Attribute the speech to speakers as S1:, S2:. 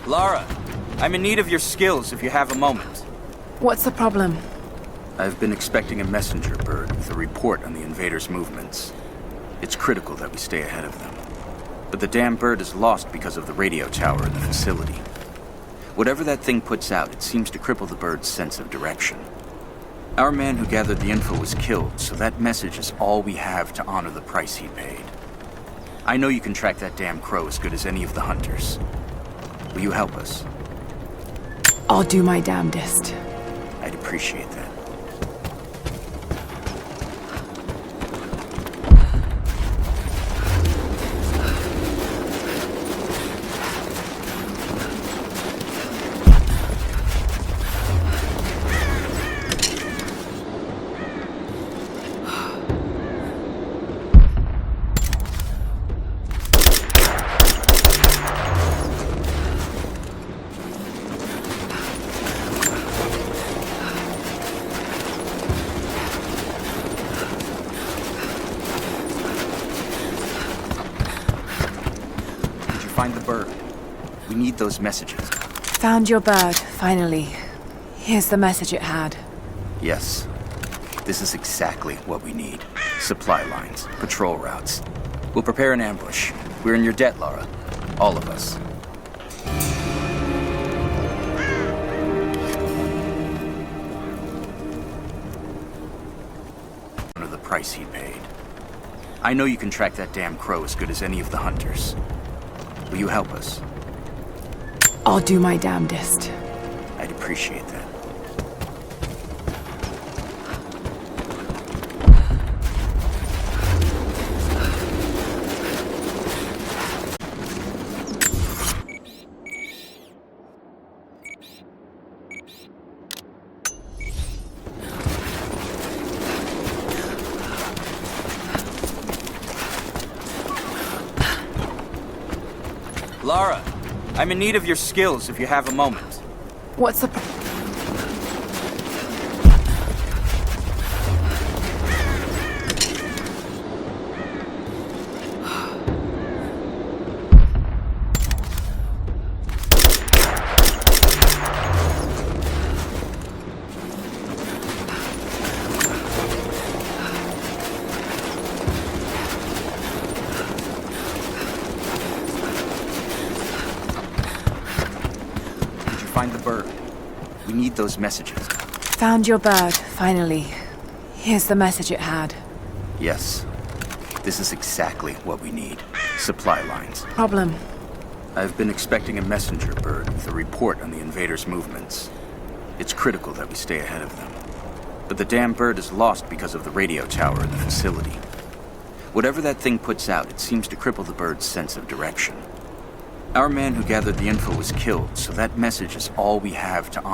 S1: Lara, I'm in need of your skills if you have a moment.
S2: What's the problem?
S1: I've been expecting a messenger bird with a report on the invaders' movements. It's critical that we stay ahead of them. But the damn bird is lost because of the radio tower in the facility. Whatever that thing puts out, it seems to cripple the bird's sense of direction. Our man who gathered the info was killed, so that message is all we have to honor the price he paid. I know you can track that damn crow as good as any of the hunters. Will you help us?
S2: I'll do my damnedest.
S1: I'd appreciate that. Find the bird. We need those messages.
S2: Found your bird, finally. Here's the message it had.
S1: Yes. This is exactly what we need. Supply lines, patrol routes. We'll prepare an ambush. We're in your debt, Lara. All of us. Honor the price he paid. I know you can track that damn crow as good as any of the hunters. Will you help us?
S2: I'll do my damnedest.
S1: I'd appreciate that. Lara, I'm in need of your skills if you have a moment.
S2: What's the problem?
S1: Find the bird. We need those messages.
S2: Found your bird, finally. Here's the message it had.
S1: Yes. This is exactly what we need. Supply lines.
S2: Problem.
S1: I've been expecting a messenger bird with a report on the invaders' movements. It's critical that we stay ahead of them. But the damn bird is lost because of the radio tower in the facility. Whatever that thing puts out, it seems to cripple the bird's sense of direction. Our man who gathered the info was killed, so that message is all we have to honor.